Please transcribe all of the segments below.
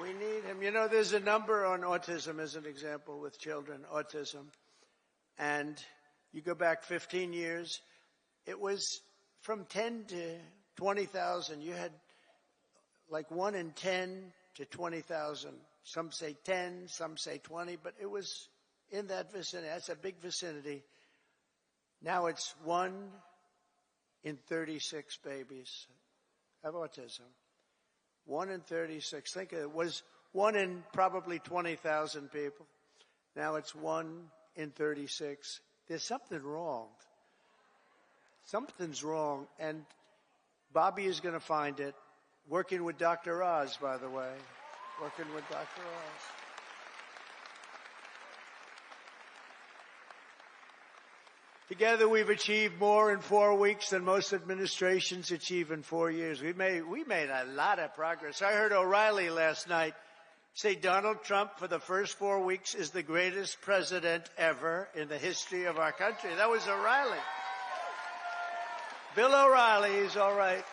We need him. You know, there's a number on autism as an example with children, autism. And you go back 15 years, it was from 10 to 20,000. You had like 1 in 10 to 20,000. Some say 10, some say 20, but it was in that vicinity. That's a big vicinity. Now it's 1 in 36 babies have autism. 1 in 36. Think of it. It was 1 in probably 20,000 people. Now it's 1 in 36. There's something wrong. Something's wrong. And Bobby is going to find it. Working with Dr. Oz, by the way. Working with Dr. Oz. Together we've achieved more in 4 weeks than most administrations achieve in 4 years. We made a lot of progress. I heard O'Reilly last night say Donald Trump for the first 4 weeks is the greatest president ever in the history of our country. That was O'Reilly. Bill O'Reilly is all right.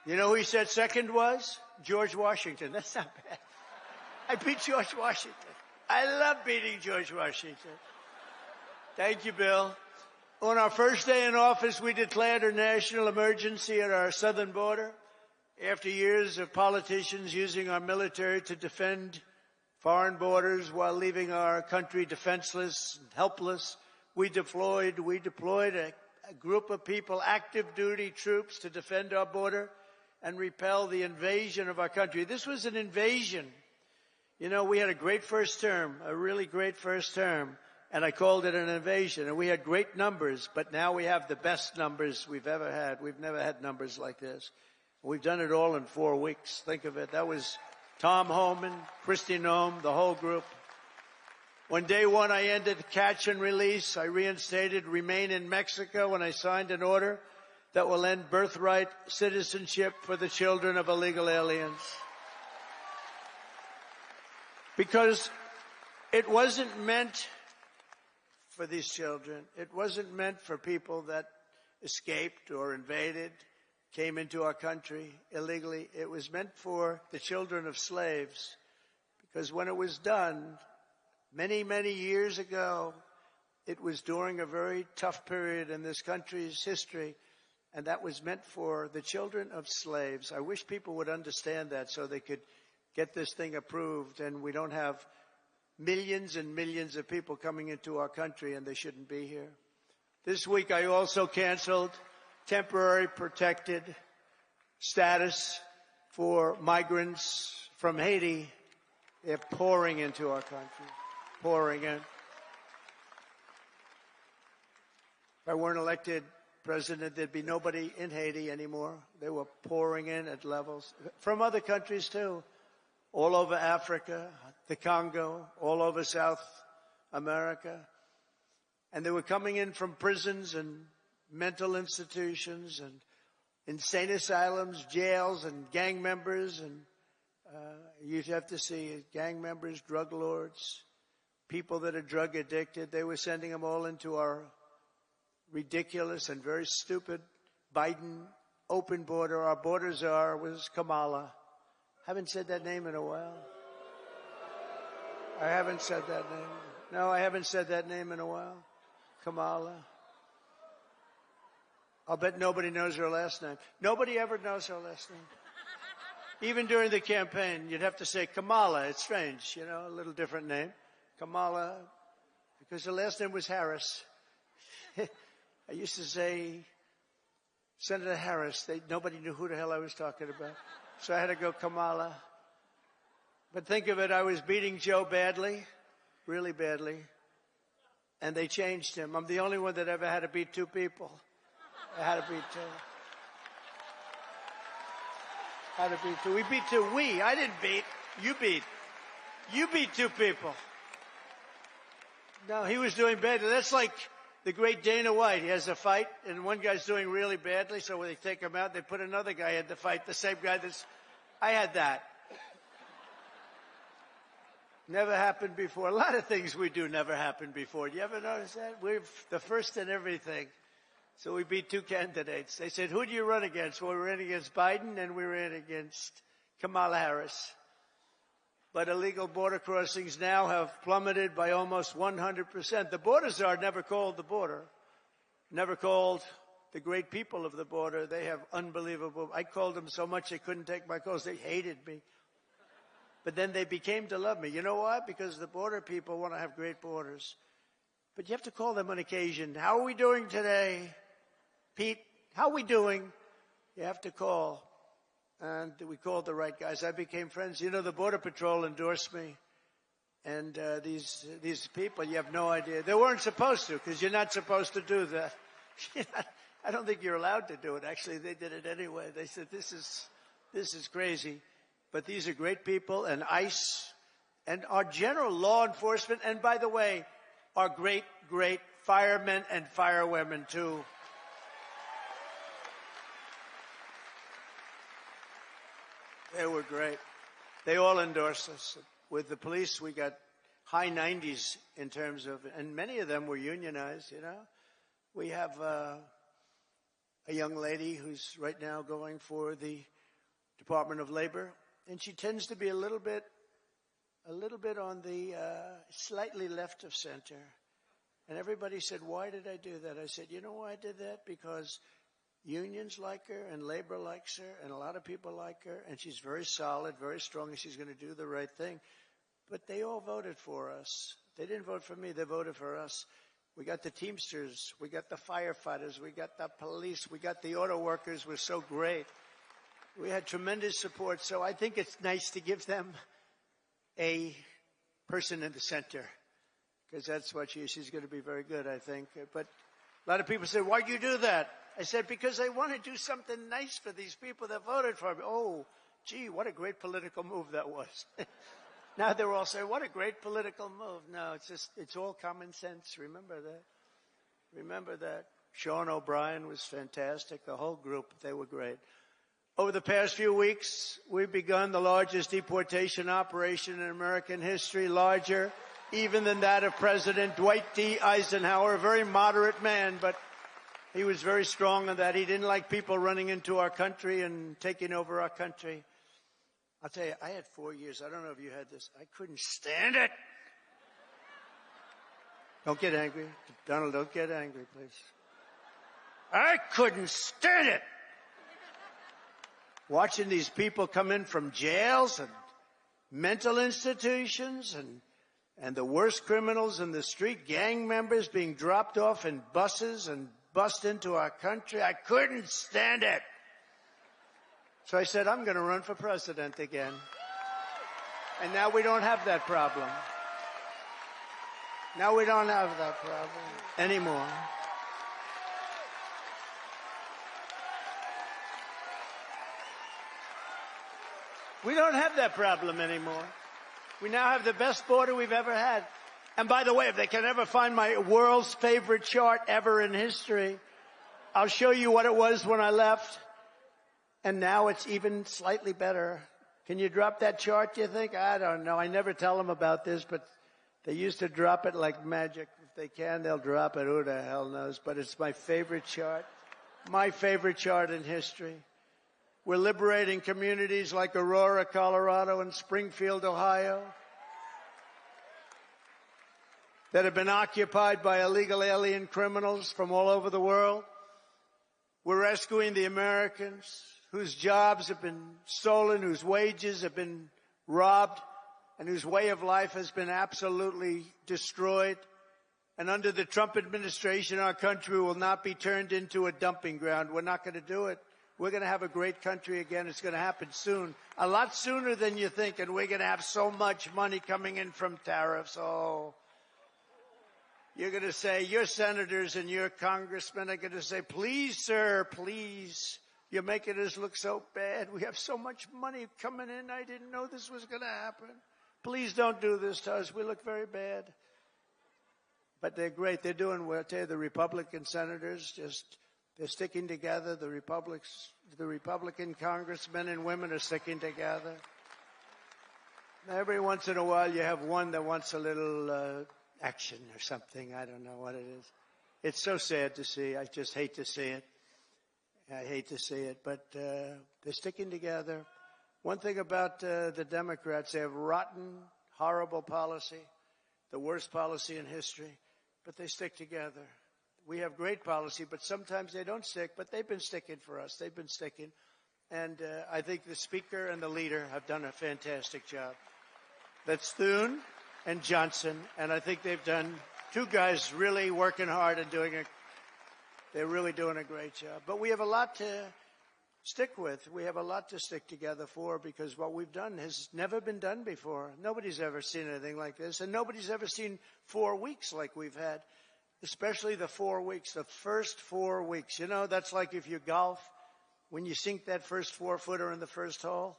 You know who he said second was? George Washington. That's not bad. I beat George Washington. I love beating George Washington. Thank you, Bill. On our first day in office, we declared a national emergency at our southern border. After years of politicians using our military to defend foreign borders while leaving our country defenseless and helpless, we deployed a group of people, active duty troops, to defend our border and repel the invasion of our country. This was an invasion. You know, we had a great first term, a really great first term, and I called it an invasion. And we had great numbers, but now we have the best numbers we've ever had. We've never had numbers like this. We've done it all in 4 weeks. Think of it. That was Tom Homan, Kristi Noem, the whole group. On day one, I ended catch and release. I reinstated remain in Mexico when I signed an order that will end birthright citizenship for the children of illegal aliens. Because it wasn't meant for these children. It wasn't meant for people that escaped or invaded, came into our country illegally. It was meant for the children of slaves. Because when it was done, many, many years ago, it was during a very tough period in this country's history, and that was meant for the children of slaves. I wish people would understand that so they could get this thing approved and we don't have millions and millions of people coming into our country and they shouldn't be here. This week I also canceled temporary protected status for migrants from Haiti. They're pouring into our country, pouring in. If I weren't elected president, there'd be nobody in Haiti anymore. They were pouring in at levels from other countries too, all over Africa, the Congo, all over South America. And they were coming in from prisons and mental institutions and insane asylums, jails, and gang members. And you'd have to see gang members, drug lords, people that are drug addicted. They were sending them all into our ridiculous and very stupid Biden open border. Our border czar was Kamala. Haven't said that name in a while. I haven't said that name. No, I haven't said that name in a while. Kamala. I'll bet nobody knows her last name. Nobody ever knows her last name. Even during the campaign, you'd have to say Kamala. It's strange, you know, a little different name. Kamala, because her last name was Harris. I used to say Senator Harris. Nobody knew who the hell I was talking about. So I had to go Kamala. But think of it, I was beating Joe badly, really badly, and they changed him. I'm the only one that ever had to beat two people. I had to beat two. Had to beat two. We beat two. I didn't beat. You beat. You beat two people. No, he was doing badly. That's like the great Dana White. He has a fight, and one guy's doing really badly, so when they take him out, they put another guy in the fight, the same guy I had that. Never happened before. A lot of things we do never happened before. Do you ever notice that? We're the first in everything. So we beat two candidates. They said, who do you run against? Well, we ran against Biden and we ran against Kamala Harris. But illegal border crossings now have plummeted by almost 100%. The border czar never called the border, never called the great people of the border. They have unbelievable. I called them so much they couldn't take my calls. They hated me. But then they became to love me. You know why? Because the border people want to have great borders. But you have to call them on occasion. How are we doing today? Pete, how are we doing? You have to call. And we called the right guys. I became friends. You know, the Border Patrol endorsed me. And these people, you have no idea. They weren't supposed to, because you're not supposed to do that. I don't think you're allowed to do it. Actually, they did it anyway. They said, this is crazy. But these are great people, and ICE, and our general law enforcement, and by the way, our great, great firemen and firewomen, too. They were great. They all endorsed us. With the police, we got high 90s in terms of, and many of them were unionized, you know. We have a young lady who's right now going for the Department of Labor, and she tends to be a little bit on the slightly left of center. And everybody said, why did I do that? I said, you know why I did that? Because unions like her, and labor likes her, and a lot of people like her, and she's very solid, very strong, and she's going to do the right thing. But they all voted for us. They didn't vote for me, they voted for us. We got the Teamsters, we got the firefighters, we got the police, we got the auto workers. We're so great. We had tremendous support, so I think it's nice to give them a person in the center, because that's what she's going to be very good, I think. But a lot of people say, why'd you do that? I said, because I want to do something nice for these people that voted for me. Oh, gee, what a great political move that was. Now they're all saying, what a great political move. No, it's all common sense. Remember that. Remember that. Sean O'Brien was fantastic. The whole group, they were great. Over the past few weeks, we've begun the largest deportation operation in American history, larger even than that of President Dwight D. Eisenhower, a very moderate man, but he was very strong on that. He didn't like people running into our country and taking over our country. I'll tell you, I had 4 years. I don't know if you had this. I couldn't stand it. Don't get angry. Donald, don't get angry, please. I couldn't stand it. Watching these people come in from jails and mental institutions and the worst criminals in the street, gang members being dropped off in buses and bust into our country. I couldn't stand it. So I said, I'm going to run for president again. And now we don't have that problem. Now we don't have that problem anymore. We don't have that problem anymore. We now have the best border we've ever had. And by the way, if they can ever find my world's favorite chart ever in history, I'll show you what it was when I left. And now it's even slightly better. Can you drop that chart, do you think? I don't know. I never tell them about this, but they used to drop it like magic. If they can, they'll drop it. Who the hell knows? But it's my favorite chart. My favorite chart in history. We're liberating communities like Aurora, Colorado, and Springfield, Ohio, that have been occupied by illegal alien criminals from all over the world. We're rescuing the Americans whose jobs have been stolen, whose wages have been robbed, and whose way of life has been absolutely destroyed. And under the Trump administration, our country will not be turned into a dumping ground. We're not going to do it. We're going to have a great country again. It's going to happen soon, a lot sooner than you think, and we're going to have so much money coming in from tariffs. Oh, you're going to say, your senators and your congressmen are going to say, please, sir, please. You're making us look so bad. We have so much money coming in. I didn't know this was going to happen. Please don't do this to us. We look very bad. But they're great. They're doing well. I tell you, the Republican senators they're sticking together. The Republican congressmen and women are sticking together. Every once in a while, you have one that wants a little action or something. I don't know what it is. It's so sad to see. I just hate to see it. I hate to see it. But they're sticking together. One thing about the Democrats, they have rotten, horrible policy, the worst policy in history, but they stick together. We have great policy, but sometimes they don't stick, but they've been sticking for us. They've been sticking. And I think the Speaker and the leader have done a fantastic job. That's Thune and Johnson, and I think they've done, two guys really working hard and they're really doing a great job. But we have a lot to stick with. We have a lot to stick together for, because what we've done has never been done before. Nobody's ever seen anything like this, and nobody's ever seen 4 weeks like we've had, especially the 4 weeks, the first 4 weeks. You know, that's like if you golf, when you sink that first 4-footer in the first hole,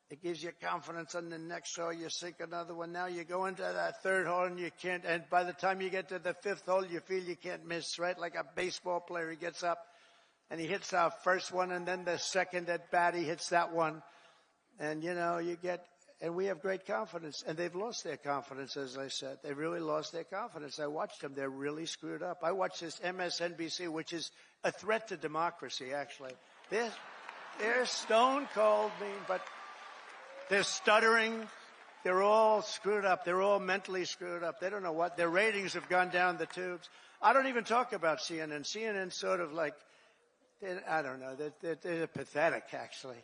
it gives you confidence. On the next hole, you sink another one. Now you go into that third hole and you can't, and by the time you get to the fifth hole, you feel you can't miss, right? Like a baseball player, he gets up and he hits our first one, and then the second at bat, he hits that one. And, you know, and we have great confidence. And they've lost their confidence, as I said. They really lost their confidence. I watched them. They're really screwed up. I watched this MSNBC, which is a threat to democracy, actually. They're stone cold mean, but they're stuttering. They're all screwed up. They're all mentally screwed up. They don't know what. Their ratings have gone down the tubes. I don't even talk about CNN. CNN's sort of like, I don't know. They're pathetic, actually.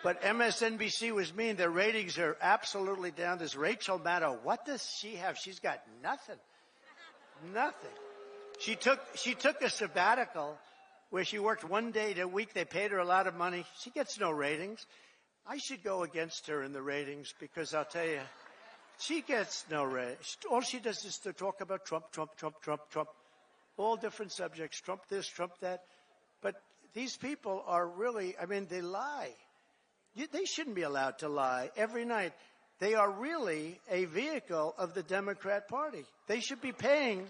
But MSNBC was mean. Their ratings are absolutely down. This Rachel Maddow, what does she have? She's got nothing. Nothing. She took a sabbatical where she worked 1 day a week. They paid her a lot of money. She gets no ratings. I should go against her in the ratings, because I'll tell you, she gets no ratings. All she does is to talk about Trump, Trump, Trump, Trump, Trump. All different subjects, Trump this, Trump that. But these people are really, I mean, they lie. They shouldn't be allowed to lie every night. They are really a vehicle of the Democrat Party. They should be paying.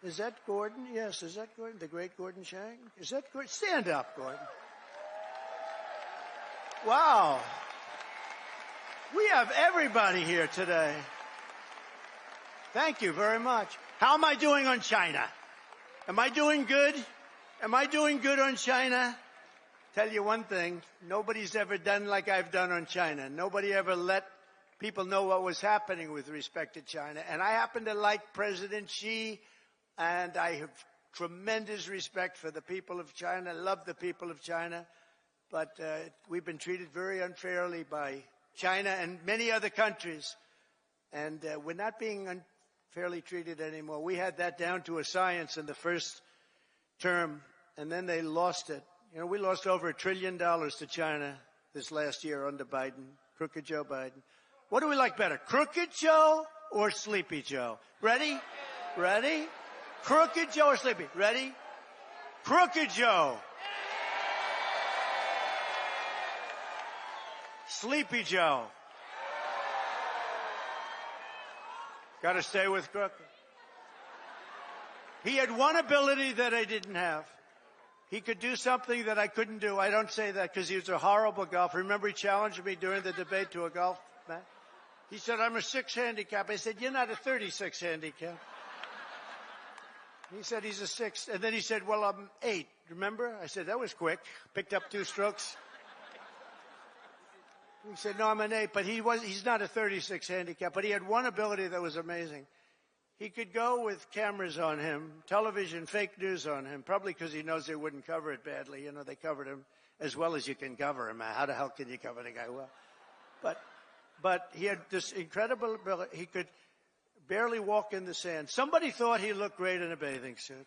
Is that Gordon? Yes, is that Gordon? The great Gordon Chang? Is that Gordon? Stand up, Gordon. Wow. We have everybody here today. Thank you very much. How am I doing on China? Am I doing good? Am I doing good on China? Tell you one thing, nobody's ever done like I've done on China. Nobody ever let people know what was happening with respect to China. And I happen to like President Xi, and I have tremendous respect for the people of China, love the people of China. But we've been treated very unfairly by China and many other countries. And we're not being unfairly treated anymore. We had that down to a science in the first term, and then they lost it. You know, we lost over $1 trillion to China this last year under Biden, Crooked Joe Biden. What do we like better, Crooked Joe or Sleepy Joe? Ready? Ready? Crooked Joe or Sleepy? Ready? Crooked Joe. Sleepy Joe. Got to stay with Crooked. He had one ability that I didn't have. He could do something that I couldn't do. I don't say that because he was a horrible golfer. Remember, he challenged me during the debate to a golf match? He said, I'm a 6 handicap. I said, you're not a 36 handicap. He said, he's a 6. And then he said, well, I'm 8. Remember? I said, that was quick. Picked up 2 strokes. He said, no, I'm an 8. But he's not a 36 handicap. But he had one ability that was amazing. He could go with cameras on him, television, fake news on him, probably because he knows they wouldn't cover it badly. You know, they covered him as well as you can cover him. How the hell can you cover the guy well? But he had this incredible ability. He could barely walk in the sand. Somebody thought he looked great in a bathing suit.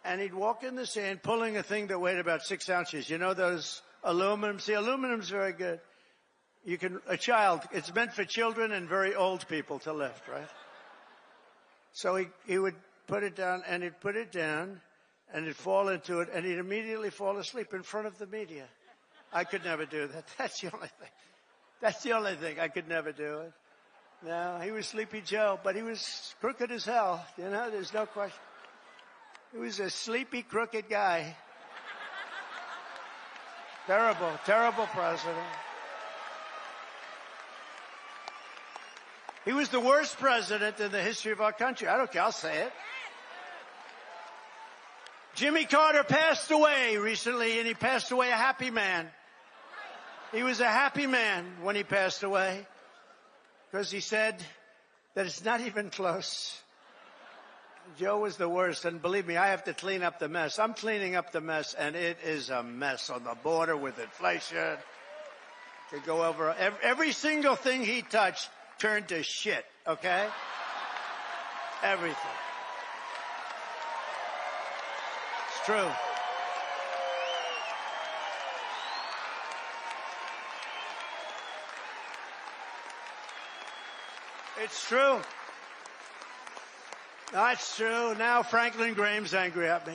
And he'd walk in the sand pulling a thing that weighed about 6 ounces. You know those aluminum? See, aluminum's very good. It's meant for children and very old people to lift, right? So he would put it down, and he'd put it down, and he'd fall into it, and he'd immediately fall asleep in front of the media. I could never do that. That's the only thing. That's the only thing. I could never do it. No, he was Sleepy Joe, but he was crooked as hell. You know, there's no question. He was a sleepy, crooked guy. Terrible, terrible president. He was the worst president in the history of our country. I don't care. I'll say it. Jimmy Carter passed away recently, and he passed away a happy man. He was a happy man when he passed away because he said that it's not even close. Joe was the worst, and believe me, I have to clean up the mess. I'm cleaning up the mess, and it is a mess on the border with inflation. To go over every single thing he touched turned to shit, okay? Everything. It's true. It's true. That's true. Now Franklin Graham's angry at me.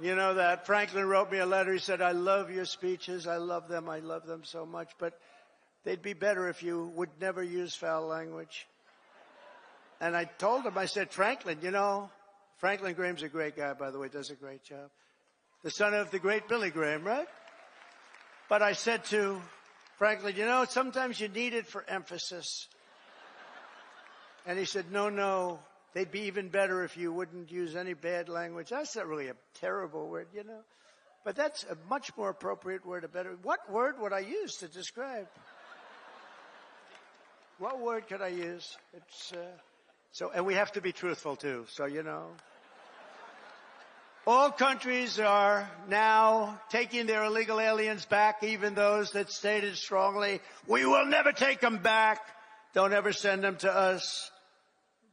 You know that. Franklin wrote me a letter. He said, I love your speeches. I love them. I love them so much. But they'd be better if you would never use foul language. And I told him, I said, Franklin, you know, Franklin Graham's a great guy, by the way, does a great job. The son of the great Billy Graham, right? But I said to Franklin, you know, sometimes you need it for emphasis. And he said, no, they'd be even better if you wouldn't use any bad language. That's not really a terrible word, you know. But that's a much more appropriate word, a better. What word would I use to describe? What word could I use? It's and we have to be truthful too. So, you know. All countries are now taking their illegal aliens back, even those that stated strongly, we will never take them back. Don't ever send them to us.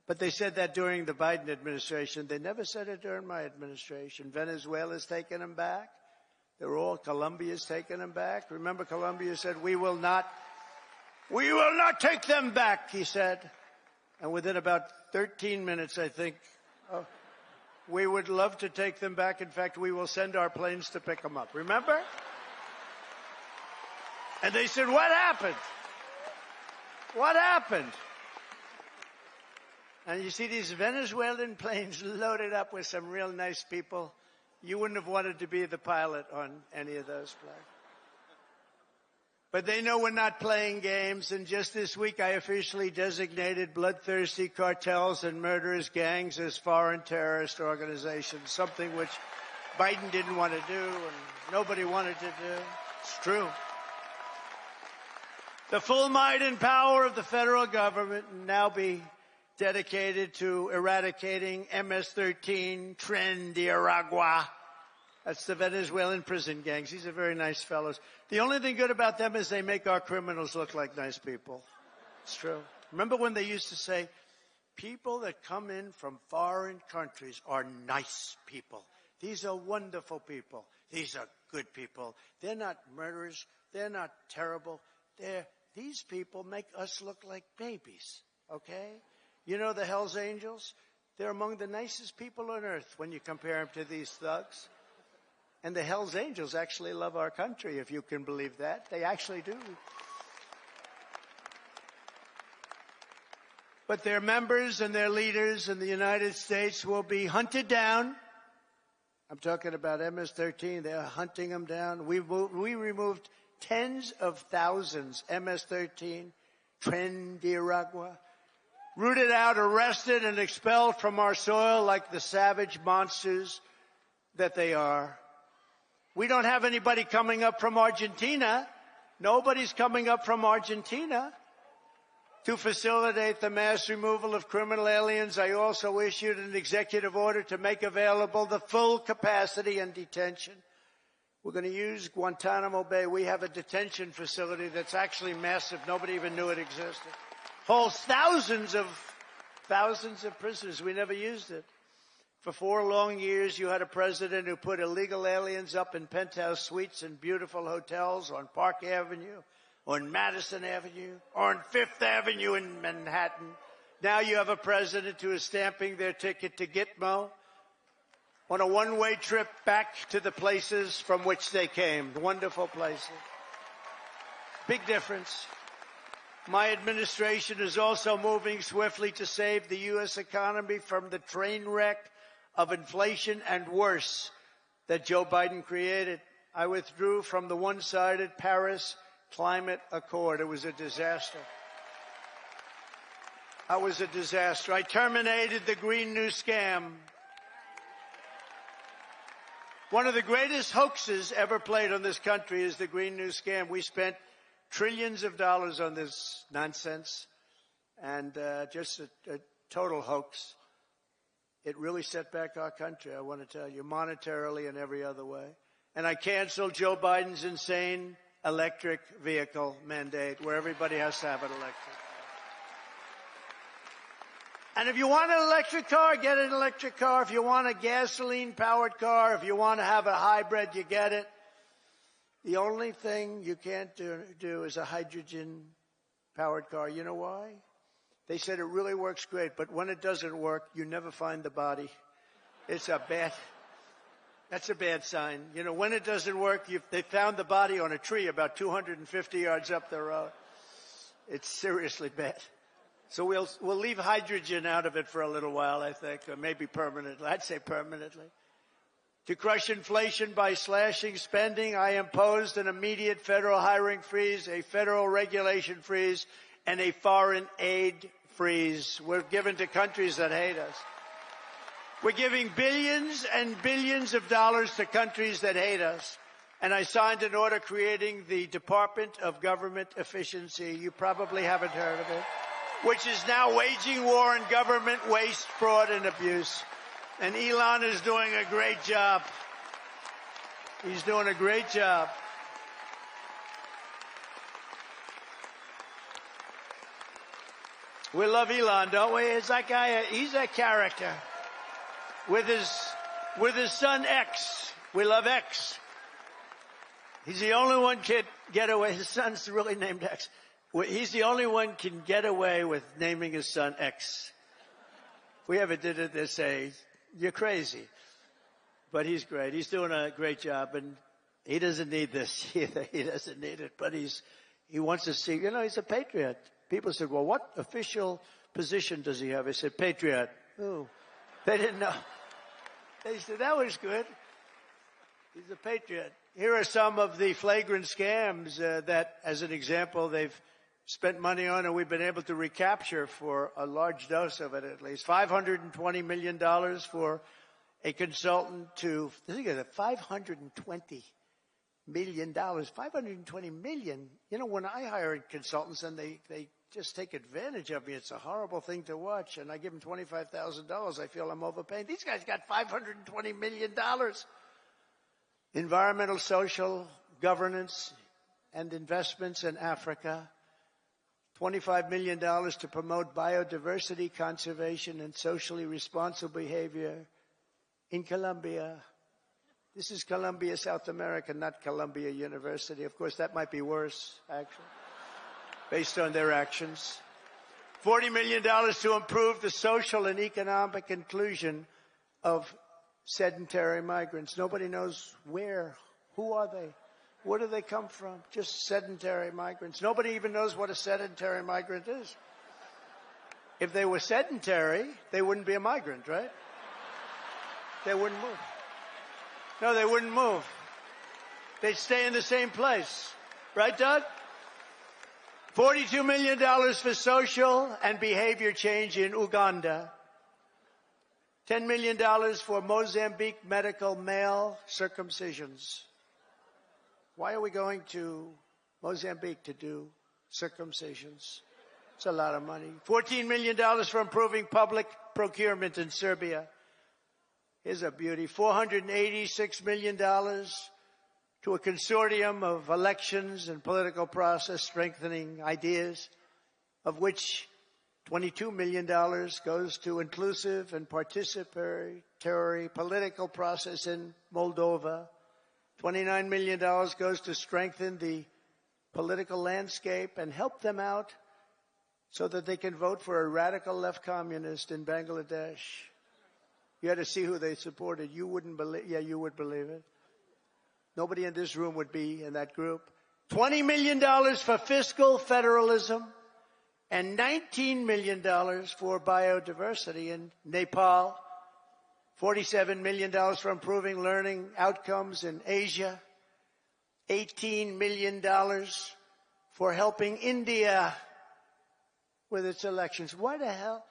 But they said that during the Biden administration. They never said it during my administration. Venezuela's taking them back. Colombia's taking them back. Remember, Colombia said, we will not take them back, he said. And within about 13 minutes, I think, we would love to take them back. In fact, we will send our planes to pick them up. Remember? And they said, what happened? What happened? And you see these Venezuelan planes loaded up with some real nice people. You wouldn't have wanted to be the pilot on any of those planes. But they know we're not playing games. And just this week, I officially designated bloodthirsty cartels and murderous gangs as foreign terrorist organizations, something which Biden didn't want to do and nobody wanted to do. It's true. The full might and power of the federal government will now be dedicated to eradicating MS-13, Tren de Aragua. That's the Venezuelan prison gangs. These are very nice fellows. The only thing good about them is they make our criminals look like nice people. It's true. Remember when they used to say, people that come in from foreign countries are nice people. These are wonderful people. These are good people. They're not murderers. They're not terrible. These people make us look like babies, okay? You know the Hells Angels? They're among the nicest people on earth when you compare them to these thugs. And the Hells Angels actually love our country, if you can believe that. They actually do. But their members and their leaders in the United States will be hunted down. I'm talking about MS-13. They're hunting them down. We removed tens of thousands, MS-13, Tren de Aragua, rooted out, arrested, and expelled from our soil like the savage monsters that they are. We don't have anybody coming up from Argentina. Nobody's coming up from Argentina to facilitate the mass removal of criminal aliens. I also issued an executive order to make available the full capacity and detention. We're going to use Guantanamo Bay. We have a detention facility that's actually massive. Nobody even knew it existed. Holds thousands of prisoners. We never used it. For 4 long years, you had a president who put illegal aliens up in penthouse suites in beautiful hotels on Park Avenue, on Madison Avenue, or on Fifth Avenue in Manhattan. Now you have a president who is stamping their ticket to Gitmo on a one-way trip back to the places from which they came. Wonderful places. Big difference. My administration is also moving swiftly to save the U.S. economy from the train wreck of inflation and worse that Joe Biden created. I withdrew from the one-sided Paris Climate Accord. It was a disaster. I terminated the Green New Scam. One of the greatest hoaxes ever played on this country is the Green New Scam. We spent trillions of dollars on this nonsense, and just a total hoax. It really set back our country, I want to tell you, monetarily and every other way. And I canceled Joe Biden's insane electric vehicle mandate where everybody has to have an electric car. And if you want an electric car, get an electric car. If you want a gasoline-powered car, if you want to have a hybrid, you get it. The only thing you can't do is a hydrogen-powered car. You know why? They said it really works great, but when it doesn't work, you never find the body. That's a bad sign. You know, when it doesn't work, they found the body on a tree about 250 yards up the road. It's seriously bad. So we'll leave hydrogen out of it for a little while, I think, or maybe permanently. I'd say permanently. To crush inflation by slashing spending, I imposed an immediate federal hiring freeze, a federal regulation freeze, and a foreign aid freeze. We're given to countries that hate us. We're giving billions and billions of dollars to countries that hate us. And I signed an order creating the Department of Government Efficiency. You probably haven't heard of it. Which is now waging war on government waste, fraud, and abuse. And Elon is doing a great job. He's doing a great job. We love Elon, don't we? It's that guy, he's a character. With his son X. We love X. He's the only one can get away. His son's really named X. He's the only one can get away with naming his son X. If we ever did it, they'd say, you're crazy. But he's great. He's doing a great job, and he doesn't need this either. He doesn't need it, but he wants to see, he's a patriot. People said, well, what official position does he have? I said, patriot. Oh, they didn't know. They said, that was good. He's a patriot. Here are some of the flagrant scams that, as an example, they've spent money on, and we've been able to recapture for a large dose of it at least. $520 million for a consultant to, think of it, $520 million. $520 million. When I hire consultants and they just take advantage of me, it's a horrible thing to watch. And I give them $25,000. I feel I'm overpaying. These guys got $520 million. Environmental, social, governance, and investments in Africa. $25 million to promote biodiversity, conservation, and socially responsible behavior in Colombia. This is Colombia, South America, not Columbia University. Of course, that might be worse, actually, based on their actions. $40 million to improve the social and economic inclusion of sedentary migrants. Nobody knows where. Who are they? Where do they come from? Just sedentary migrants. Nobody even knows what a sedentary migrant is. If they were sedentary, they wouldn't be a migrant, right? They wouldn't move. No, they wouldn't move. They'd stay in the same place. Right, Doug? $42 million for social and behavior change in Uganda. $10 million for Mozambique medical male circumcisions. Why are we going to Mozambique to do circumcisions? It's a lot of money. $14 million for improving public procurement in Serbia. Here's a beauty. $486 million to a consortium of elections and political process strengthening ideas, of which $22 million goes to inclusive and participatory political process in Moldova. $29 million goes to strengthen the political landscape and help them out so that they can vote for a radical left communist in Bangladesh. You had to see who they supported. You wouldn't believe, yeah, you would believe it. Nobody in this room would be in that group. $20 million for fiscal federalism and $19 million for biodiversity in Nepal. $47 million for improving learning outcomes in Asia. $18 million for helping India with its elections. Why the hell?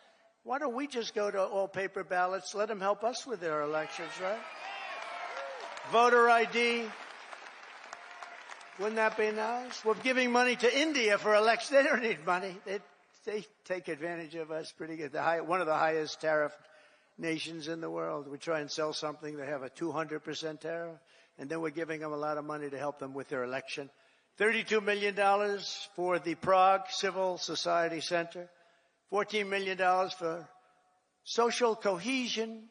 Why don't we just go to all paper ballots? Let them help us with their elections, right? voter ID. Wouldn't that be nice? We're giving money to India for elections. They don't need money. They take advantage of us pretty good. One of the highest tariff nations in the world. We try and sell something, they have a 200% tariff, and then we're giving them a lot of money to help them with their election. $32 million for the Prague Civil Society Center. $14 million for social cohesion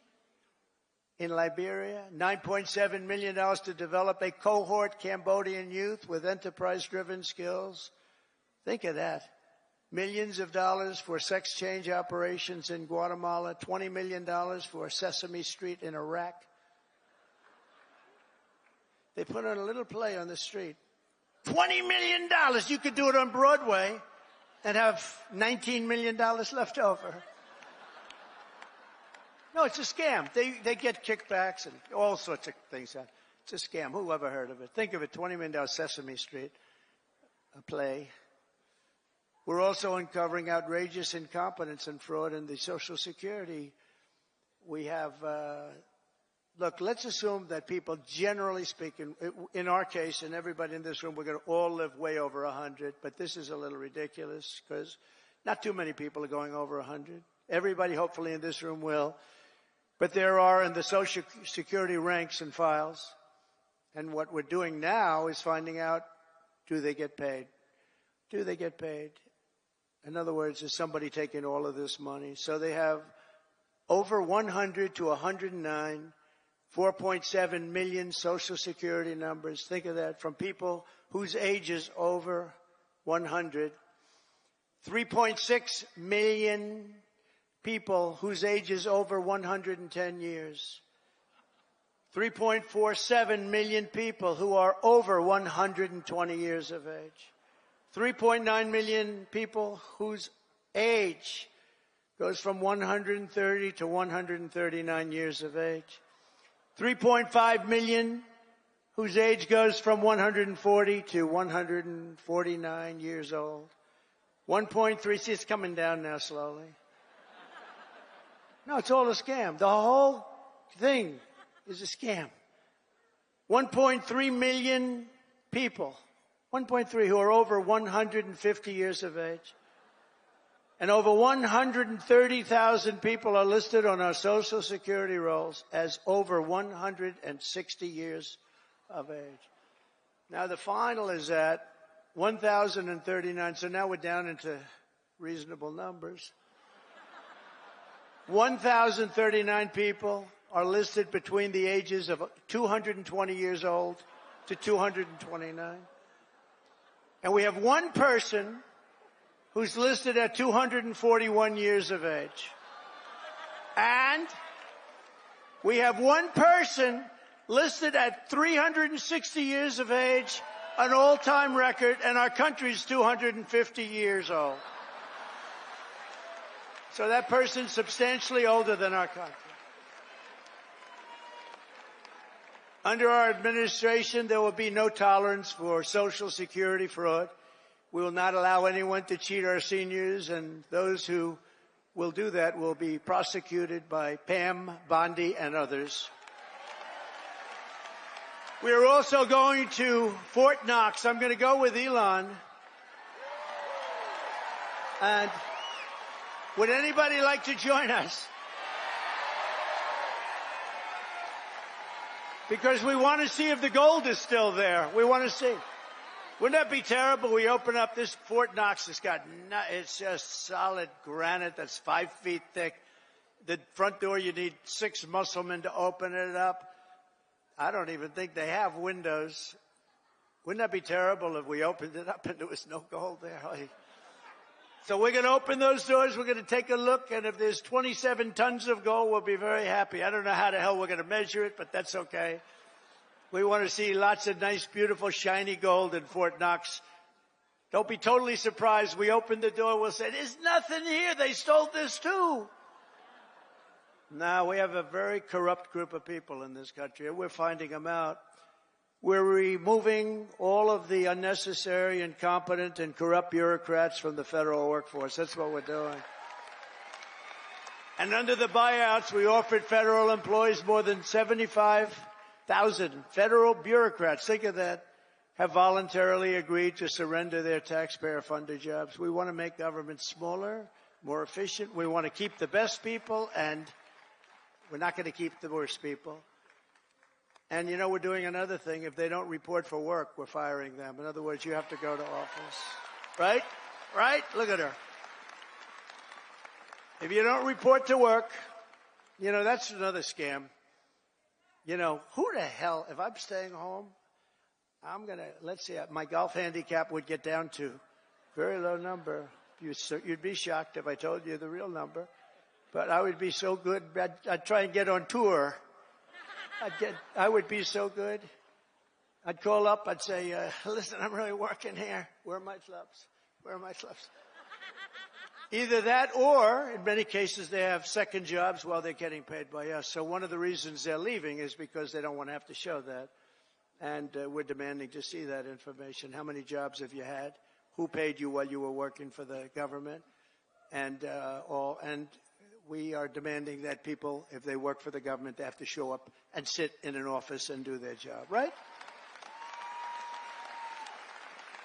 in Liberia. $9.7 million to develop a cohort Cambodian youth with enterprise-driven skills. Think of that. Millions of dollars for sex change operations in Guatemala. $20 million for Sesame Street in Iraq. They put on a little play on the street. $20 million. You could do it on Broadway and have $19 million left over. No, it's a scam. They get kickbacks and all sorts of things. It's a scam. Who ever heard of it? Think of it, $20 million Sesame Street, a play. We're also uncovering outrageous incompetence and fraud in the Social Security. We have, look, let's assume that people, generally speaking, in our case, and everybody in this room, we're going to all live way over 100, but this is a little ridiculous because not too many people are going over 100. Everybody, hopefully, in this room will. But there are in the Social Security ranks and files. And what we're doing now is finding out, do they get paid? Do they get paid? In other words, is somebody taking all of this money? So they have over 100 to 109, 4.7 million Social Security numbers. Think of that, from people whose age is over 100. 3.6 million people whose age is over 110 years. 3.47 million people who are over 120 years of age. 3.9 million people whose age goes from 130 to 139 years of age. 3.5 million whose age goes from 140 to 149 years old. 1.3, see, it's coming down now slowly. No, it's all a scam. The whole thing is a scam. 1.3 million people. 1.3 who are over 150 years of age. And over 130,000 people are listed on our Social Security rolls as over 160 years of age. Now the final is at 1,039, so now we're down into reasonable numbers. 1,039 people are listed between the ages of 220 years old to 229. And we have one person who's listed at 241 years of age. And we have one person listed at 360 years of age, an all-time record, and our country's 250 years old. So that person's substantially older than our country. Under our administration, there will be no tolerance for Social Security fraud. We will not allow anyone to cheat our seniors, and those who will do that will be prosecuted by Pam Bondi and others. We are also going to Fort Knox. I'm going to go with Elon. And would anybody like to join us? Because we want to see if the gold is still there. We want to see. Wouldn't that be terrible? We open up this Fort Knox. It's just solid granite that's 5 feet thick. The front door, you need 6 musclemen to open it up. I don't even think they have windows. Wouldn't that be terrible if we opened it up and there was no gold there? So we're going to open those doors. We're going to take a look. And if there's 27 tons of gold, we'll be very happy. I don't know how the hell we're going to measure it, but that's okay. We want to see lots of nice, beautiful, shiny gold in Fort Knox. Don't be totally surprised. We open the door. We'll say, there's nothing here. They stole this too. Now, we have a very corrupt group of people in this country, and we're finding them out. We're removing all of the unnecessary, incompetent, and corrupt bureaucrats from the federal workforce. That's what we're doing. And under the buyouts, we offered federal employees more than $75 9,000 federal bureaucrats, think of that, have voluntarily agreed to surrender their taxpayer-funded jobs. We want to make government smaller, more efficient. We want to keep the best people, and we're not going to keep the worst people. And, you know, we're doing another thing. If they don't report for work, we're firing them. In other words, you have to go to office. Right? Right? Look at her. If you don't report to work, you know, that's another scam. You know, who the hell, if I'm staying home, I'm going to, let's see, my golf handicap would get down to very low number. You'd be shocked if I told you the real number. But I would be so good, I'd try and get on tour. I would be so good. I'd call up, I'd say, listen, I'm really working here. Where are my clubs? Where are my clubs? Either that or, in many cases, they have second jobs while they're getting paid by us. So one of the reasons they're leaving is because they don't want to have to show that. And we're demanding to see that information. How many jobs have you had? Who paid you while you were working for the government? And we are demanding that people, if they work for the government, they have to show up and sit in an office and do their job, right?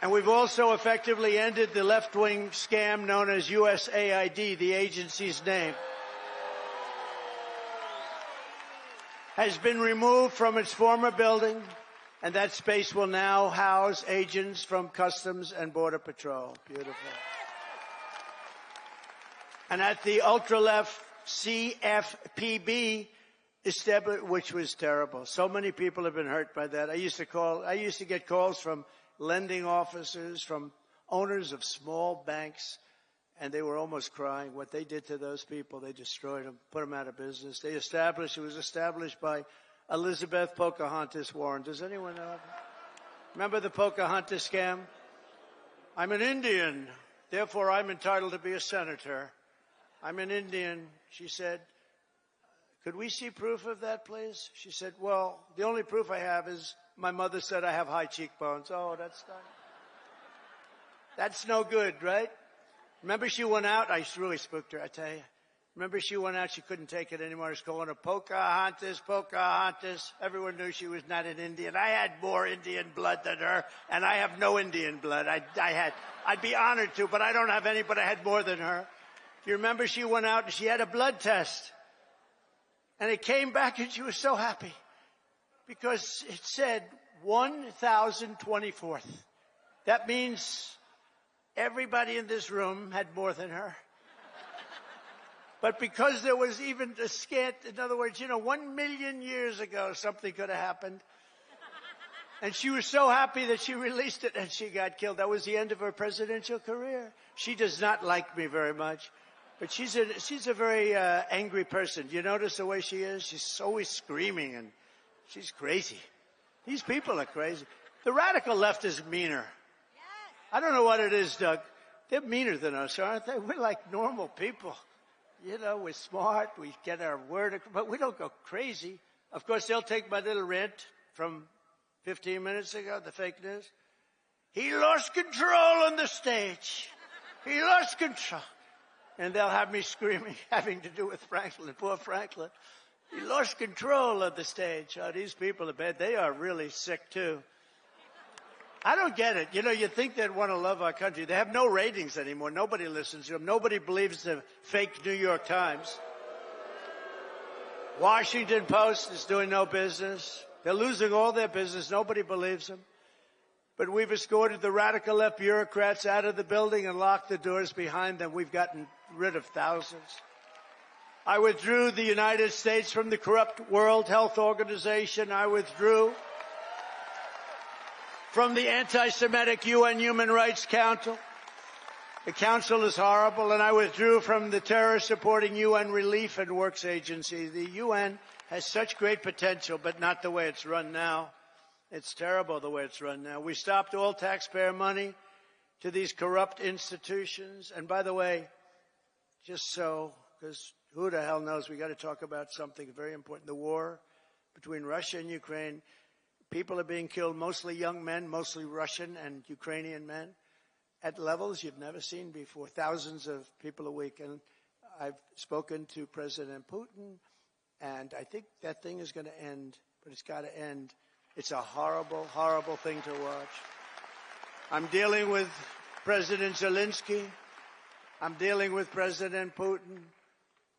And we've also effectively ended the left-wing scam known as USAID, the agency's name. Has been removed from its former building, and that space will now house agents from Customs and Border Patrol. Beautiful. And at the ultra-left CFPB, which was terrible. So many people have been hurt by that. I used to get calls from lending officers, from owners of small banks, and they were almost crying. What they did to those people, they destroyed them, put them out of business. It was established by Elizabeth Pocahontas Warren. Does anyone know that? Remember the Pocahontas scam? I'm an Indian, therefore I'm entitled to be a senator. I'm an Indian. She said, could we see proof of that, please? She said, well, the only proof I have is my mother said I have high cheekbones. Oh, that's no good, right? Remember she went out? I really spooked her, I tell you. Remember she went out, she couldn't take it anymore. I was calling her Pocahontas, Pocahontas. Everyone knew she was not an Indian. I had more Indian blood than her, and I have no Indian blood. I'd be honored to, but I don't have any, but I had more than her. You remember she went out and she had a blood test. And it came back and she was so happy because it said 1,024th. That means everybody in this room had more than her. But because there was even a scant, in other words, 1 million years ago, something could have happened. And she was so happy that she released it and she got killed. That was the end of her presidential career. She does not like me very much. But she's a very angry person. Do you notice the way she is? She's always screaming, and she's crazy. These people are crazy. The radical left is meaner. I don't know what it is, Doug. They're meaner than us, aren't they? We're like normal people. We're smart. We get our word, but we don't go crazy. Of course, they'll take my little rant from 15 minutes ago, the fake news. He lost control on the stage. He lost control. And they'll have me screaming, having to do with Franklin, poor Franklin. He lost control of the stage. Oh, these people are bad. They are really sick, too. I don't get it. You think they'd want to love our country. They have no ratings anymore. Nobody listens to them. Nobody believes the fake New York Times. Washington Post is doing no business. They're losing all their business. Nobody believes them. But we've escorted the radical left bureaucrats out of the building and locked the doors behind them. We've gotten rid of thousands. I withdrew the United States from the corrupt World Health Organization. I withdrew from the anti-Semitic UN Human Rights Council. The council is horrible. And I withdrew from the terror-supporting UN Relief and Works Agency. The UN has such great potential, but not the way it's run now. It's terrible the way it's run now. We stopped all taxpayer money to these corrupt institutions. And by the way, just so, because who the hell knows, we got to talk about something very important. The war between Russia and Ukraine. People are being killed, mostly young men, mostly Russian and Ukrainian men, at levels you've never seen before. Thousands of people a week. And I've spoken to President Putin, and I think that thing is going to end but it's got to end. It's a horrible, horrible thing to watch. I'm dealing with President Zelensky. I'm dealing with President Putin.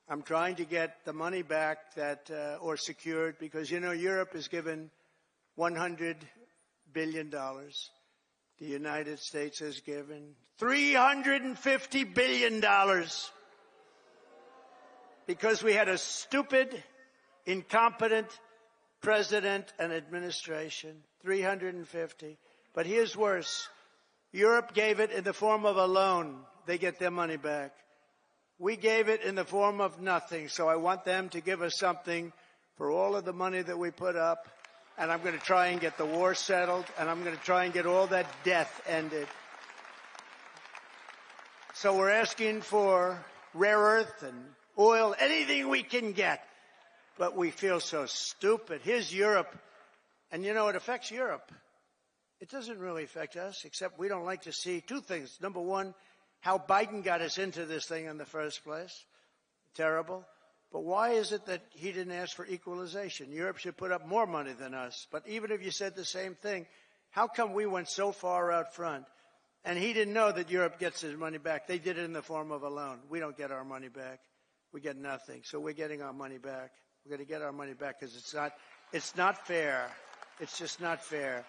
I'm trying to get the money back that, or secured, because, you know, Europe has given $100 billion. The United States has given $350 billion because we had a stupid, incompetent president and administration. 350. But here's worse. Europe gave it in the form of a loan. They get their money back. We gave it in the form of nothing. So I want them to give us something for all of the money that we put up. And I'm going to try and get the war settled. And I'm going to try and get all that death ended. So we're asking for rare earth and oil, anything we can get. But we feel so stupid. Here's Europe. And, you know, it affects Europe. It doesn't really affect us, except we don't like to see two things. Number one, how Biden got us into this thing in the first place. Terrible. But why is it that he didn't ask for equalization? Europe should put up more money than us. But even if you said the same thing, how come we went so far out front? And he didn't know that Europe gets his money back. They did it in the form of a loan. We don't get our money back. We get nothing. So we're getting our money back. We're going to get our money back because it's not fair. It's just not fair.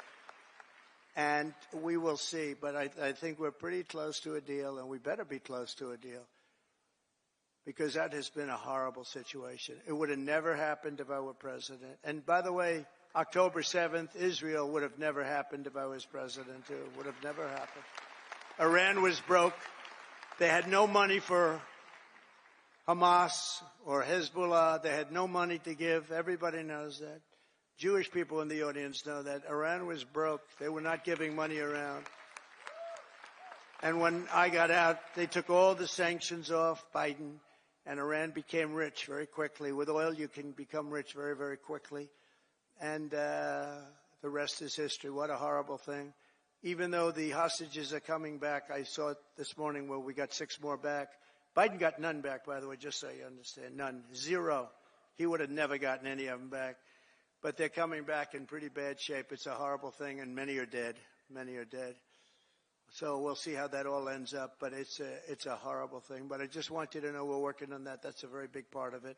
And we will see. But I think we're pretty close to a deal, and we better be close to a deal. Because that has been a horrible situation. It would have never happened if I were president. And by the way, October 7th, Israel would have never happened if I was president, too. It would have never happened. Iran was broke. They had no money for Hamas or Hezbollah. They had no money to give. Everybody knows that. Jewish people in the audience know that. Iran was broke. They were not giving money around. And when I got out, they took all the sanctions off Biden, and Iran became rich very quickly. With oil, you can become rich very, very quickly. And the rest is history. What a horrible thing. Even though the hostages are coming back, I saw it this morning where we got 6 more back. Biden got none back, by the way, just so you understand. None. 0. He would have never gotten any of them back. But they're coming back in pretty bad shape. It's a horrible thing, and many are dead. Many are dead. So we'll see how that all ends up, but it's a horrible thing. But I just want you to know we're working on that. That's a very big part of it.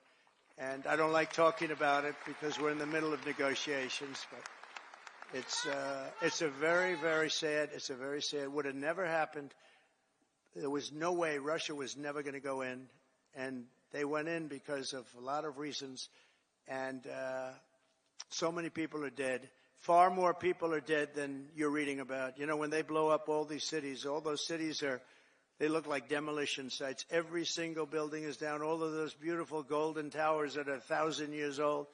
And I don't like talking about it because we're in the middle of negotiations, but it's a very, very sad, would have never happened. There was no way. Russia was never going to go in, and they went in because of a lot of reasons, and so many people are dead. Far more people are dead than you're reading about. You know, when they blow up all these cities, all those cities they look like demolition sites. Every single building is down. All of those beautiful golden towers that are 1,000 years old,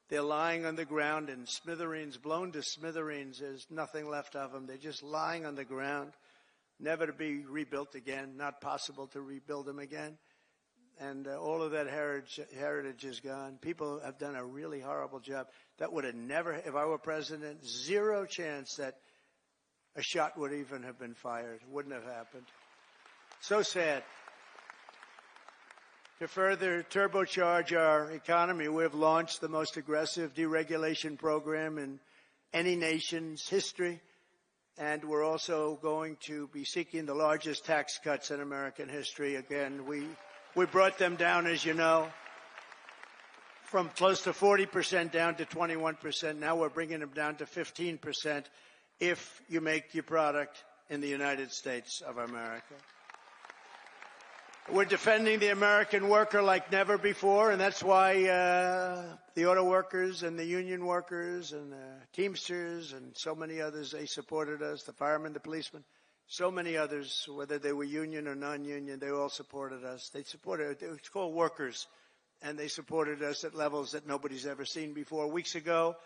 they're lying on the ground in smithereens, blown to smithereens. There's nothing left of them. They're just lying on the ground, never to be rebuilt again, not possible to rebuild them again. And all of that heritage is gone. People have done a really horrible job. That would have never, if I were president, 0 chance that a shot would even have been fired. Wouldn't have happened. So sad. To further turbocharge our economy, we have launched the most aggressive deregulation program in any nation's history. And we're also going to be seeking the largest tax cuts in American history. Again, we brought them down, as you know, from close to 40% down to 21%. Now we're bringing them down to 15% if you make your product in the United States of America. We're defending the American worker like never before, and that's why the auto workers and the union workers and the Teamsters and so many others, they supported us, the firemen, the policemen. So many others, whether they were union or non-union, they all supported us. It's called workers, and they supported us at levels that nobody's ever seen before. Weeks ago,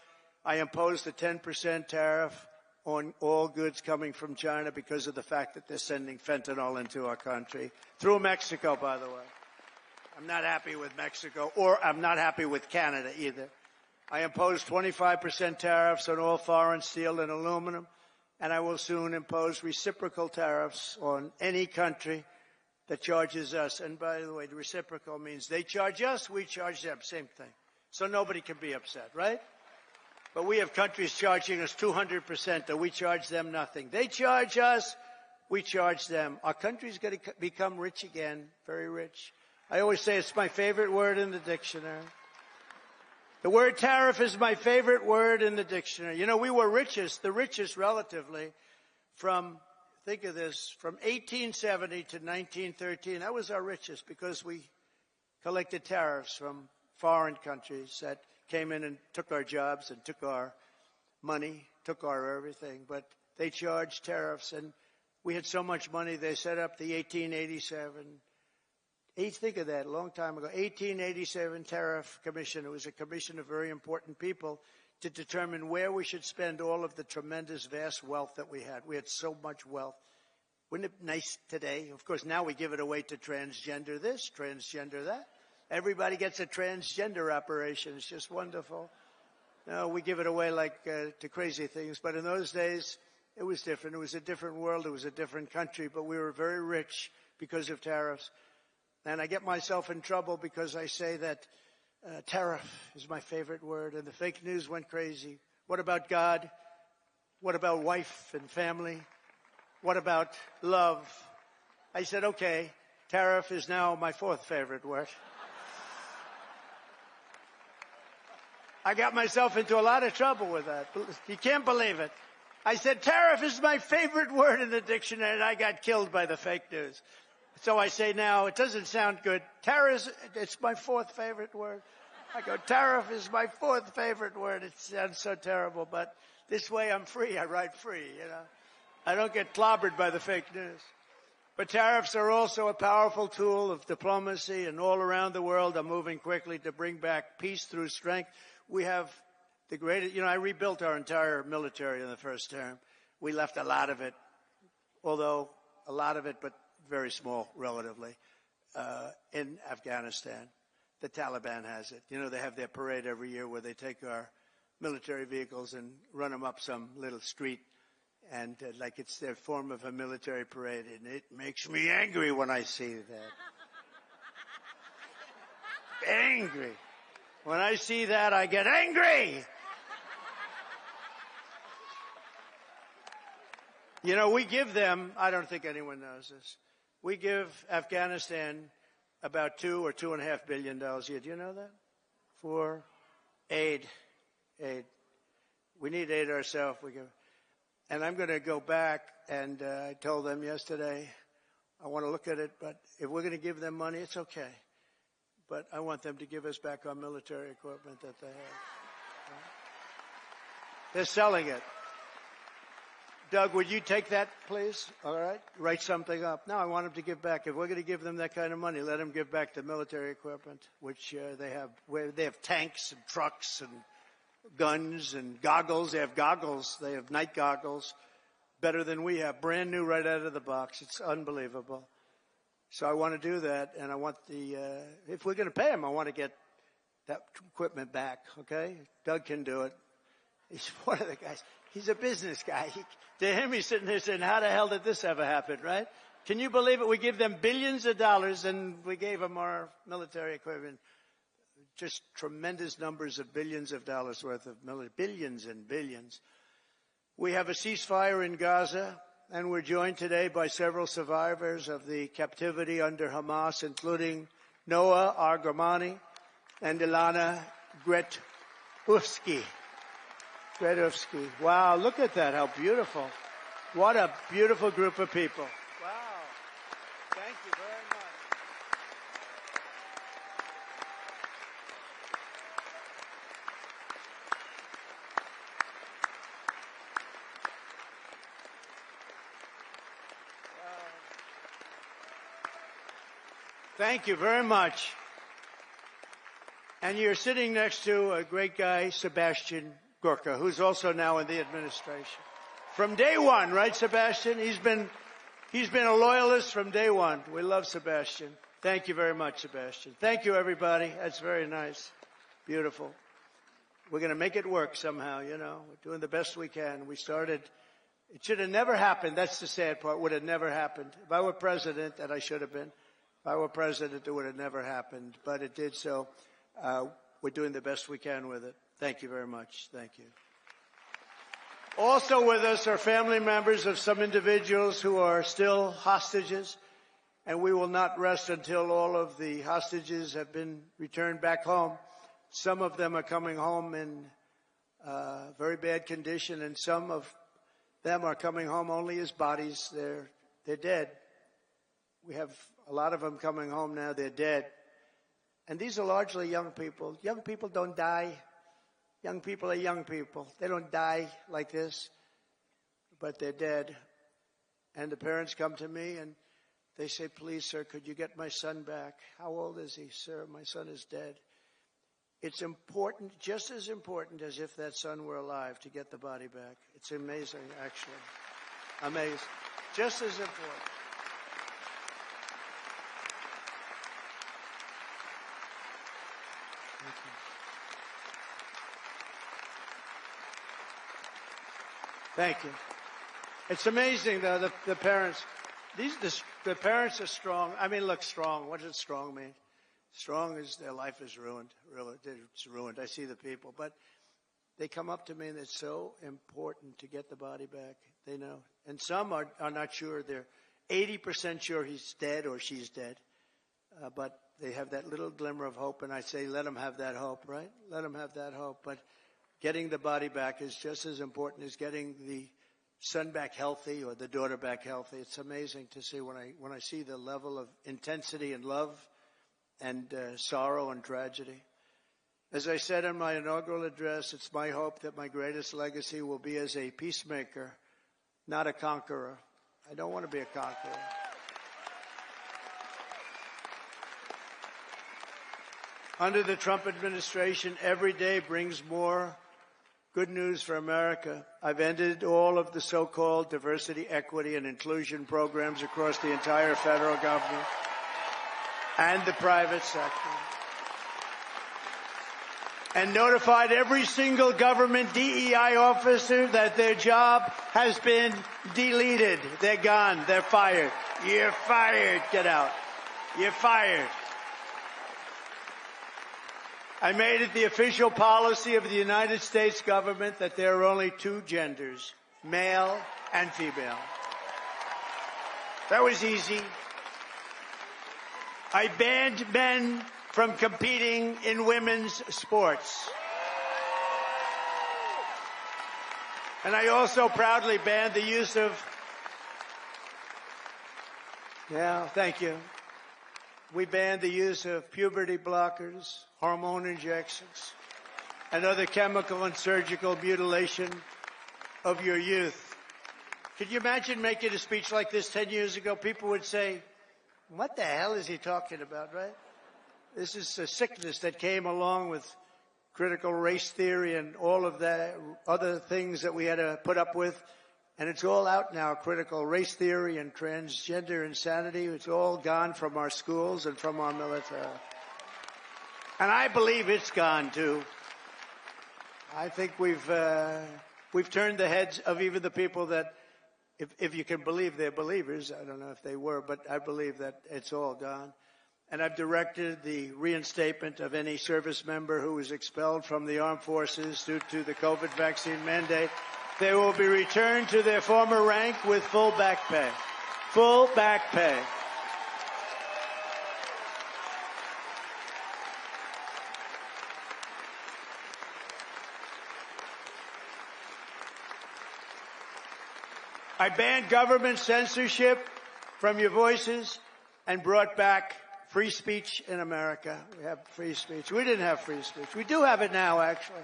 I imposed a 10% tariff on all goods coming from China because of the fact that they're sending fentanyl into our country. Through Mexico, by the way. I'm not happy with Mexico, or I'm not happy with Canada either. I imposed 25% tariffs on all foreign steel and aluminum. And I will soon impose reciprocal tariffs on any country that charges us. And by the way, the reciprocal means they charge us, we charge them. Same thing. So nobody can be upset, right? But we have countries charging us 200%, and we charge them nothing. They charge us, we charge them. Our country's going to become rich again, very rich. I always say it's my favorite word in the dictionary. The word tariff is my favorite word in the dictionary. You know, we were the richest relatively from, think of this, from 1870 to 1913. That was our richest because we collected tariffs from foreign countries that came in and took our jobs and took our money, took our everything. But they charged tariffs, and we had so much money, they set up the 1887. Think of that, a long time ago. 1887 Tariff Commission. It was a commission of very important people to determine where we should spend all of the tremendous, vast wealth that we had. We had so much wealth. Wouldn't it be nice today? Of course, now we give it away to transgender this, transgender that. Everybody gets a transgender operation. It's just wonderful. No, we give it away like to crazy things. But in those days, it was different. It was a different world. It was a different country. But we were very rich because of tariffs. And I get myself in trouble because I say that tariff is my favorite word, and the fake news went crazy. What about God? What about wife and family? What about love? I said, okay, tariff is now my fourth favorite word. I got myself into a lot of trouble with that. You can't believe it. I said, tariff is my favorite word in the dictionary, and I got killed by the fake news. So I say now, it doesn't sound good. Tariff, it's my fourth favorite word. I go, tariff is my fourth favorite word. It sounds so terrible, but this way I'm free. I write free, you know. I don't get clobbered by the fake news. But tariffs are also a powerful tool of diplomacy, and all around the world are moving quickly to bring back peace through strength. We have the greatest, I rebuilt our entire military in the first term. We left a lot of it, but very small, relatively, in Afghanistan. The Taliban has it. They have their parade every year where they take our military vehicles and run them up some little street, and like it's their form of a military parade, and it makes me angry when I see that. Angry. When I see that, I get angry. We give them, I don't think anyone knows this, we give Afghanistan about $2 or $2.5 billion a year. Do you know that? For aid. We need aid ourselves. And I'm going to go back, and I told them yesterday, I want to look at it, but if we're going to give them money, it's okay. But I want them to give us back our military equipment that they have. They're selling it. Doug, would you take that, please? All right? Write something up. No, I want them to give back. If we're going to give them that kind of money, let them give back the military equipment, which they have. They have tanks and trucks and guns and goggles. They have goggles. They have night goggles, better than we have. Brand new right out of the box. It's unbelievable. So I want to do that, and I want if we're going to pay them, I want to get that equipment back, okay? Doug can do it. He's one of the guys. He's a business guy. To him, he's sitting there saying, how the hell did this ever happen, right? Can you believe it? We give them billions of dollars, and we gave them our military equipment. Just tremendous numbers of billions of dollars worth of military, billions and billions. We have a ceasefire in Gaza, and we're joined today by several survivors of the captivity under Hamas, including Noah Argamani and Ilana Gretovsky. Wow, look at that. How beautiful. What a beautiful group of people. Wow. Thank you very much. Thank you very much. And you're sitting next to a great guy, Sebastian Gorka, who's also now in the administration. From day one, right, Sebastian? He's been a loyalist from day one. We love Sebastian. Thank you very much, Sebastian. Thank you, everybody. That's very nice. Beautiful. We're going to make it work somehow, We're doing the best we can. We started. It should have never happened. That's the sad part. Would have never happened. If I were president, and I should have been, if I were president, it would have never happened. But it did, so we're doing the best we can with it. Thank you very much. Thank you. Also with us are family members of some individuals who are still hostages, and we will not rest until all of the hostages have been returned back home. Some of them are coming home in very bad condition, and some of them are coming home only as bodies. They're dead. We have a lot of them coming home now. They're dead. And these are largely young people. Young people don't die. Young people are young people. They don't die like this, but they're dead. And the parents come to me and they say, please, sir, could you get my son back? How old is he, sir? My son is dead. It's important, just as important as if that son were alive, to get the body back. It's amazing, actually. Amazing. Just as important. Thank you. Thank you. It's amazing, though, the parents. The parents are strong. I mean, look, strong. What does strong mean? Strong is their life is ruined. Really, it's ruined. I see the people. But they come up to me, and it's so important to get the body back. They know. And some are not sure. They're 80% sure he's dead or she's dead. But they have that little glimmer of hope, and I say, let them have that hope, right? Let them have that hope. But getting the body back is just as important as getting the son back healthy or the daughter back healthy. It's amazing to see when I see the level of intensity and love and sorrow and tragedy. As I said in my inaugural address, it's my hope that my greatest legacy will be as a peacemaker, not a conqueror. I don't want to be a conqueror. Under the Trump administration, every day brings more good news for America. I've ended all of the so-called diversity, equity, and inclusion programs across the entire federal government and the private sector, and notified every single government DEI officer that their job has been deleted. They're gone. They're fired. You're fired. Get out. You're fired. I made it the official policy of the United States government that there are only two genders, male and female. That was easy. I banned men from competing in women's sports. And I also proudly banned the use of, thank you. We banned the use of puberty blockers, hormone injections, and other chemical and surgical mutilation of your youth. Could you imagine making a speech like this 10 years ago? People would say, what the hell is he talking about, right? This is a sickness that came along with critical race theory and all of the other things that we had to put up with. And it's all out now, critical race theory and transgender insanity. It's all gone from our schools and from our military. And I believe it's gone, too. I think we've turned the heads of even the people that, if you can believe they're believers, I don't know if they were, but I believe that it's all gone. And I've directed the reinstatement of any service member who was expelled from the armed forces due to the COVID vaccine mandate. They will be returned to their former rank with full back pay. Full back pay. I banned government censorship from your voices and brought back free speech in America. We have free speech. We didn't have free speech. We do have it now, actually.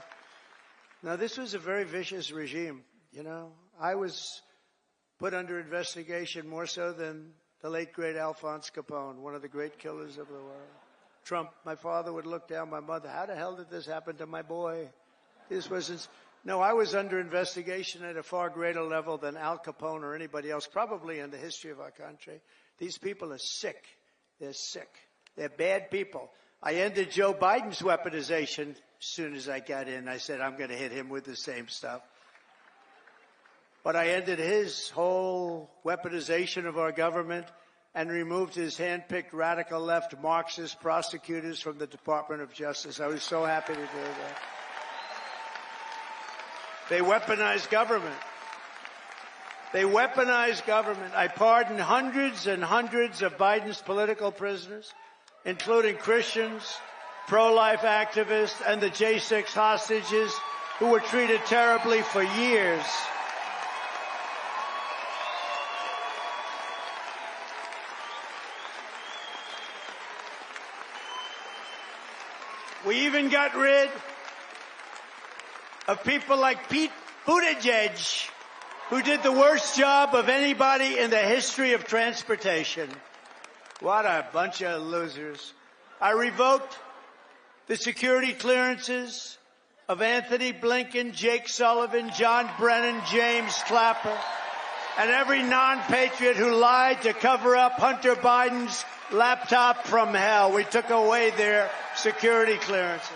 Now, this was a very vicious regime, you know. I was put under investigation more so than the late, great Alphonse Capone, one of the great killers of the world. Trump, my father would look down my mother. How the hell did this happen to my boy? This wasn't... No, I was under investigation at a far greater level than Al Capone or anybody else, probably in the history of our country. These people are sick. They're sick. They're bad people. I ended Joe Biden's weaponization as soon as I got in. I said, I'm going to hit him with the same stuff. But I ended his whole weaponization of our government and removed his hand-picked radical left Marxist prosecutors from the Department of Justice. I was so happy to do that. They weaponized government. They weaponized government. I pardoned hundreds and hundreds of Biden's political prisoners, including Christians, pro-life activists, and the J6 hostages who were treated terribly for years. We even got rid of people like Pete Buttigieg, who did the worst job of anybody in the history of transportation. What a bunch of losers. I revoked the security clearances of Anthony Blinken, Jake Sullivan, John Brennan, James Clapper, and every non-patriot who lied to cover up Hunter Biden's laptop from hell. We took away their security clearances.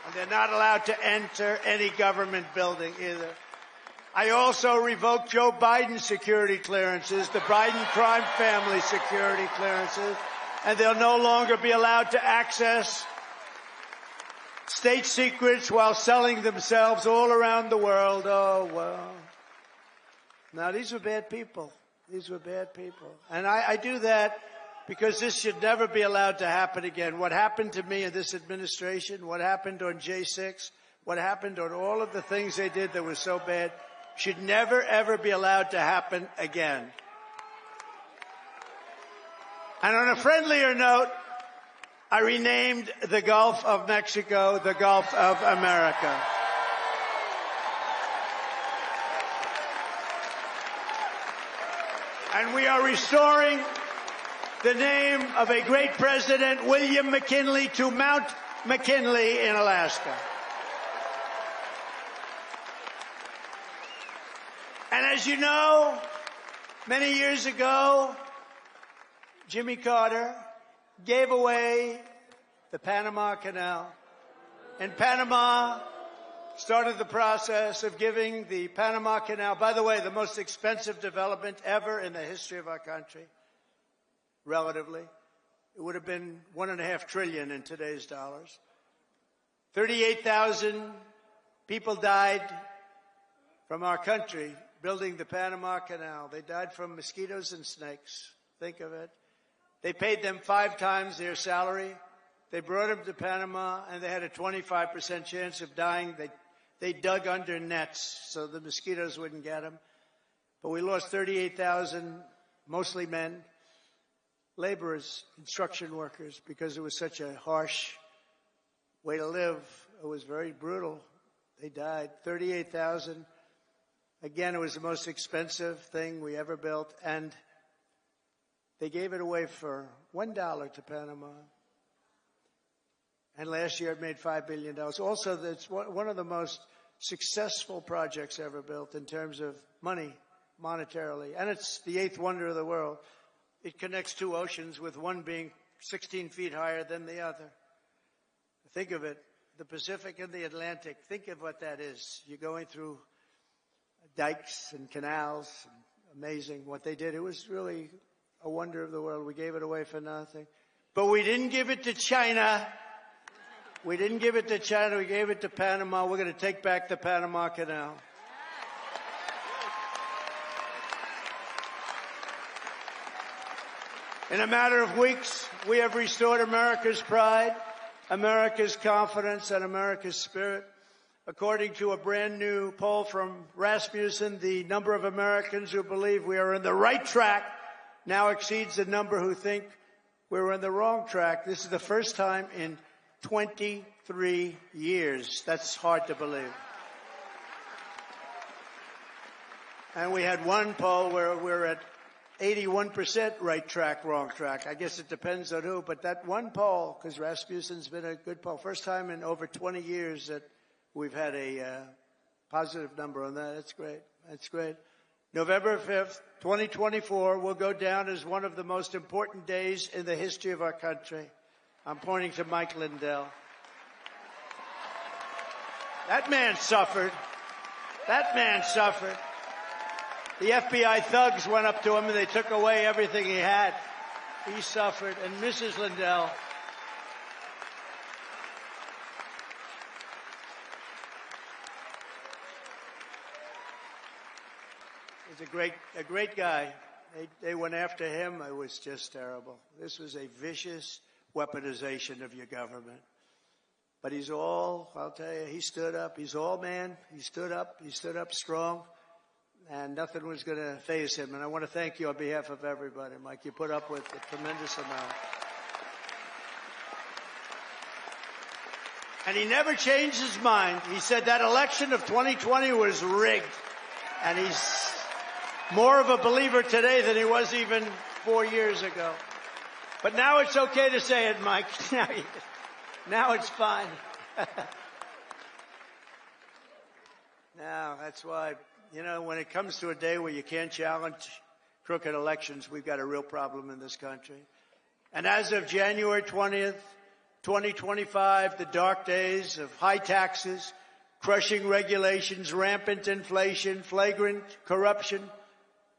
And they're not allowed to enter any government building either. I also revoked Joe Biden's security clearances, the Biden crime family security clearances, and they'll no longer be allowed to access state secrets while selling themselves all around the world. Oh, well. Now, these were bad people. These were bad people. And I do that because this should never be allowed to happen again. What happened to me in this administration, what happened on J6, what happened on all of the things they did that were so bad, should never, ever be allowed to happen again. And on a friendlier note, I renamed the Gulf of Mexico the Gulf of America. And we are restoring the name of a great president, William McKinley, to Mount McKinley in Alaska. And as you know, many years ago, Jimmy Carter gave away the Panama Canal. And Panama started the process of giving the Panama Canal, by the way, the most expensive development ever in the history of our country, relatively. It would have been $1.5 trillion in today's dollars. 38,000 people died from our country building the Panama Canal. They died from mosquitoes and snakes. Think of it. They paid them 5 times their salary. They brought them to Panama, and they had a 25% chance of dying. They dug under nets so the mosquitoes wouldn't get them. But we lost 38,000, mostly men, laborers, construction workers, because it was such a harsh way to live. It was very brutal. They died. 38,000. Again, it was the most expensive thing we ever built, and they gave it away for $1 to Panama. And last year it made $5 billion. Also, it's one of the most successful projects ever built in terms of money, monetarily. And it's the 8th wonder of the world. It connects 2 oceans, with one being 16 feet higher than the other. Think of it, the Pacific and the Atlantic. Think of what that is. You're going through dikes and canals. Amazing what they did. It was really a wonder of the world. We gave it away for nothing. But we didn't give it to China. We didn't give it to China. We gave it to Panama. We're going to take back the Panama Canal. In a matter of weeks, we have restored America's pride, America's confidence, and America's spirit. According to a brand new poll from Rasmussen, the number of Americans who believe we are on the right track now exceeds the number who think we're on the wrong track. This is the first time in 23 years. That's hard to believe. And we had one poll where we're at 81% right track, wrong track. I guess it depends on who, but that one poll, because Rasmussen's been a good poll, first time in over 20 years that we've had a positive number on that. That's great. That's great. November 5th, 2024 will go down as one of the most important days in the history of our country. I'm pointing to Mike Lindell. That man suffered. That man suffered. The FBI thugs went up to him and they took away everything he had. He suffered. And Mrs. Lindell, He's a great guy. They went after him. It was just terrible. This was a vicious weaponization of your government. But I'll tell you, he stood up. He's all man. He stood up strong. And nothing was going to faze him. And I want to thank you on behalf of everybody, Mike. You put up with a tremendous amount. And he never changed his mind. He said that election of 2020 was rigged. And he's more of a believer today than he was even 4 years ago. But now it's okay to say it, Mike. Now it's fine. Now, that's why, when it comes to a day where you can't challenge crooked elections, we've got a real problem in this country. And as of January 20th, 2025, the dark days of high taxes, crushing regulations, rampant inflation, flagrant corruption,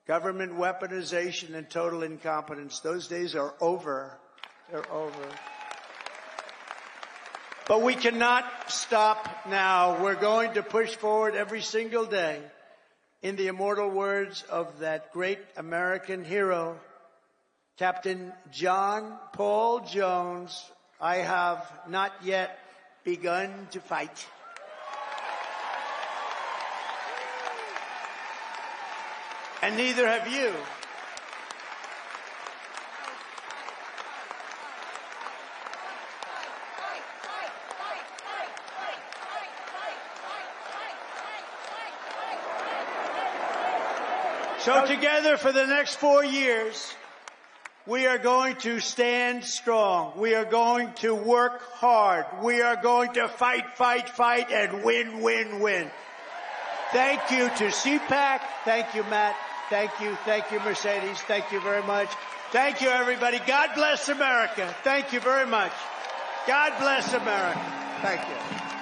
government weaponization, and total incompetence, those days are over. They're over. But we cannot stop now. We're going to push forward every single day. In the immortal words of that great American hero, Captain John Paul Jones, I have not yet begun to fight. And neither have you. So together for the next 4 years, we are going to stand strong. We are going to work hard. We are going to fight, and win. Thank you to CPAC. Thank you, Matt. Thank you, Mercedes. Thank you very much. Thank you, everybody. God bless America. Thank you very much. God bless America. Thank you.